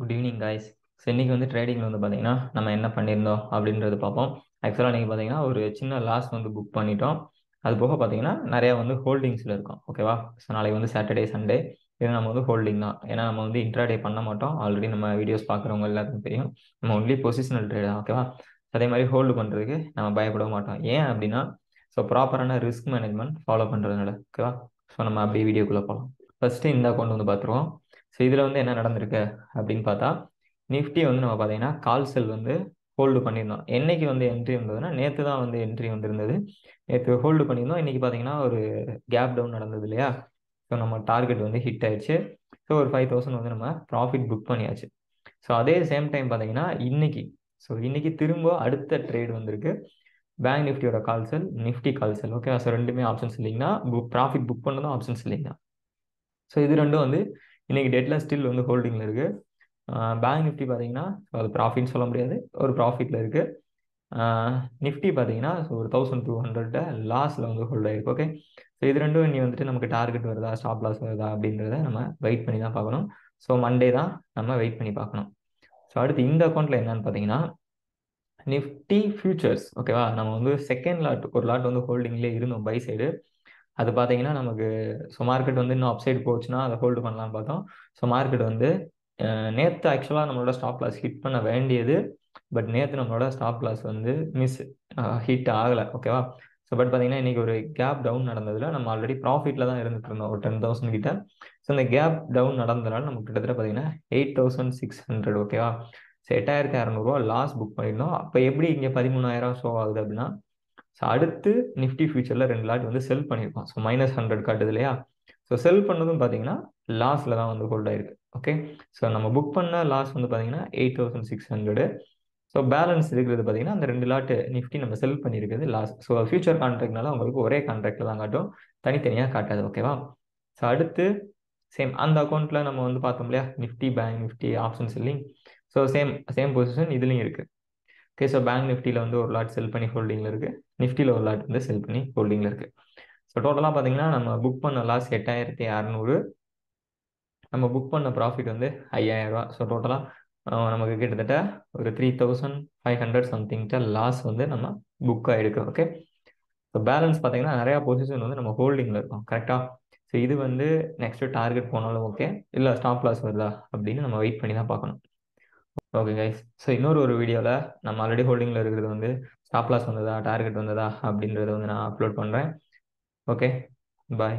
Good evening guys. So இன்றைக்கி வந்து ட்ரேடிங்கில் வந்து பார்த்தீங்கன்னா நம்ம என்ன பண்ணியிருந்தோம் அப்படின்றது பார்ப்போம். ஆக்சுவலாக நீங்கள் பார்த்தீங்கன்னா ஒரு சின்ன லாஸ் வந்து புக் பண்ணிட்டோம். அது போக பார்த்தீங்கன்னா நிறையா வந்து ஹோல்டிங்ஸில் இருக்கும். ஓகேவா? ஸோ நாளைக்கு வந்து சாட்டர்டே சண்டே இது நம்ம வந்து ஹோல்டிங் தான். ஏன்னா நம்ம வந்து இன்ட்ராடே பண்ண மாட்டோம். ஆல்ரெடி நம்ம வீடியோஸ் பார்க்குறவங்க எல்லாருக்கும் தெரியும். நம்ம ஒன்லி பொசிஷனல் ட்ரேட் தான். ஓகேவா? அதே மாதிரி ஹோல்டு பண்ணுறதுக்கு நம்ம பயப்பட மாட்டோம். ஏன் அப்படின்னா ஸோ ப்ராப்பரான ரிஸ்க் மேனேஜ்மெண்ட் ஃபாலோ பண்ணுறதுனால. ஓகேவா? ஸோ நம்ம அப்படியே வீடியோக்குள்ளே போகலாம். ஃபஸ்ட்டு இந்த அக்கௌண்ட் வந்து பார்த்துருவோம். ஸோ இதில் வந்து என்ன நடந்திருக்கு அப்படின்னு பார்த்தா நிஃப்டி வந்து நம்ம பார்த்தீங்கன்னா கால் செல் வந்து ஹோல்டு பண்ணியிருந்தோம். என்னைக்கு வந்து என்ட்ரி வந்ததுன்னா நேற்று தான் வந்து என்ட்ரி வந்திருந்தது. நேற்று ஹோல்டு பண்ணியிருந்தோம். இன்றைக்கி பார்த்தீங்கன்னா ஒரு கேப் டவுன் நடந்தது இல்லையா? ஸோ நம்ம டார்கெட் வந்து ஹிட் ஆயிடுச்சு. ஸோ ஒரு 5,000 வந்து நம்ம ப்ராஃபிட் புக் பண்ணியாச்சு. ஸோ அதே சேம் டைம் பார்த்தீங்கன்னா இன்னைக்கு திரும்ப அடுத்த ட்ரேட் வந்திருக்கு. பேங்க் நிஃப்டியோட கால் செல், நிஃப்டி கால் செல். ஓகே, ஸோ ரெண்டுமே ஆப்ஷன்ஸ் இல்லைங்கன்னா ப்ராஃபிட் புக் பண்ணதும் ஆப்ஷன்ஸ் இல்லைங்க. ஸோ இது ரெண்டும் வந்து இன்னைக்கு டேட்ல ஸ்டில் வந்து ஹோல்டிங்கில் இருக்கு. பேங்க் நிஃப்டி பார்த்தீங்கன்னா அது ப்ராஃபிட்னு சொல்ல முடியாது, ஒரு ப்ராஃபிட்டில் இருக்கு. நிஃப்டி பார்த்தீங்கன்னா ஒரு 1200 லாஸில் வந்து ஹோல்ட் ஆயிருக்கு. ஓகே, ஸோ இது ரெண்டும் இனி வந்துட்டு நமக்கு டார்கெட் வருதா, ஸ்டாப் லாஸ் வருதா அப்படின்றத நம்ம வெயிட் பண்ணி தான் பார்க்கணும். ஸோ மண்டே தான் நம்ம வெயிட் பண்ணி பார்க்கணும். ஸோ அடுத்து இந்த அக்கௌண்ட்டில் என்னன்னு பார்த்தீங்கன்னா நிஃப்டி ஃபியூச்சர்ஸ். ஓகேவா? நம்ம வந்து செகண்ட் லாட் ஒரு லாட் வந்து ஹோல்டிங்லேயே இருந்தோம் பை சைடு. அது பார்த்தீங்கன்னா நமக்கு ஸோ மார்க்கெட் வந்து இன்னும் அப்சைடு போச்சுன்னா அதை ஹோல்டு பண்ணலான்னு பார்த்தோம். ஸோ மார்க்கெட் வந்து நேற்று ஆக்சுவலாக நம்மளோட ஸ்டாப் லாஸ் ஹிட் பண்ண வேண்டியது. பட் நேற்று நம்மளோட ஸ்டாப் லாஸ் வந்து ஹிட் ஆகலை. ஓகேவா? ஸோ பட் பார்த்தீங்கன்னா இன்றைக்கி ஒரு கேப் டவுன் நடந்ததில் நம்ம ஆல்ரெடி ப்ராஃபிட்டில் தான் இருந்துட்டு இருந்தோம் ஒரு 10,000 கிட்ட. ஸோ இந்த கேப் டவுன் நடந்ததுனால நமக்கு கிட்டத்தட்ட பார்த்தீங்கன்னா 8,600. ஓகேவா? ஸோ 8,600 லாஸ் புக் பண்ணியிருந்தோம். அப்போ எப்படி இங்கே 13,000 ஷோ ஆகுது அப்படின்னா ஸோ அடுத்து நிஃப்டி ஃபியூச்சரில் 2 லாட் வந்து செல் பண்ணியிருக்கோம். ஸோ -100 காட்டுது இல்லையா? ஸோ செல் பண்ணதும் பார்த்தீங்கன்னா லாஸில் தான் வந்து ஹோல்ட் ஆயிருக்கு. ஓகே, ஸோ நம்ம புக் பண்ண லாஸ் வந்து பார்த்தீங்கன்னா 8,600. ஸோ பேலன்ஸ் இருக்கிறது பார்த்தீங்கன்னா அந்த 2 லாட்டு நிஃப்டி நம்ம செல் பண்ணியிருக்கிறது லாஸ். ஸோ ஃபியூச்சர் கான்ட்ராக்ட்னால உங்களுக்கு ஒரே கான்ட்ராக்டில் தான் காட்டும், தனித்தனியாக காட்டாது. ஓகேவா? ஸோ அடுத்து சேம் அந்த அக்கௌண்ட்டில் நம்ம வந்து பார்த்தோம் இல்லையா, Nifty bank Nifty option selling. So same position இதுலேயும் இருக்குது. ஓகே, ஸோ பேங்க் நிஃப்டியில் வந்து ஒரு லாட் செல் பண்ணி ஹோல்டிங்கில் இருக்குது, நிஃப்டியில் ஒரு லாட் வந்து செல் பண்ணி ஹோல்டிங்கில் இருக்குது. ஸோ டோட்டலாக பார்த்தீங்கன்னா நம்ம புக் பண்ண லாஸ் 8,600, நம்ம புக் பண்ண ப்ராஃபிட் வந்து 5,000 ரூபா. ஸோ டோட்டலாக நமக்கு கிட்டத்தட்ட ஒரு 3,500 சம்திங்கிட்ட லாஸ் வந்து நம்ம புக் ஆகிருக்கு. ஓகே, ஸோ பேலன்ஸ் பார்த்தீங்கன்னா நிறையா பொசிஷன் வந்து நம்ம ஹோல்டிங்கில் இருக்கோம். கரெக்டாக? ஸோ இது வந்து நெக்ஸ்ட்டு டார்கெட் போனாலும் ஓகே, இல்லை ஸ்டாப் லாஸ் வருதா அப்படின்னு நம்ம வெயிட் பண்ணி தான் பார்க்கணும். ஓகே கைஸ், ஸோ இன்னொரு வீடியோவில் நம்ம ஆல்ரெடி ஹோல்டிங்கில் இருக்கிறது வந்து ஸ்டாப் லாஸ் வந்ததா, டார்கெட் வந்ததா அப்படின்றத வந்து நான் அப்லோட் பண்ணுறேன். ஓகே, பாய்.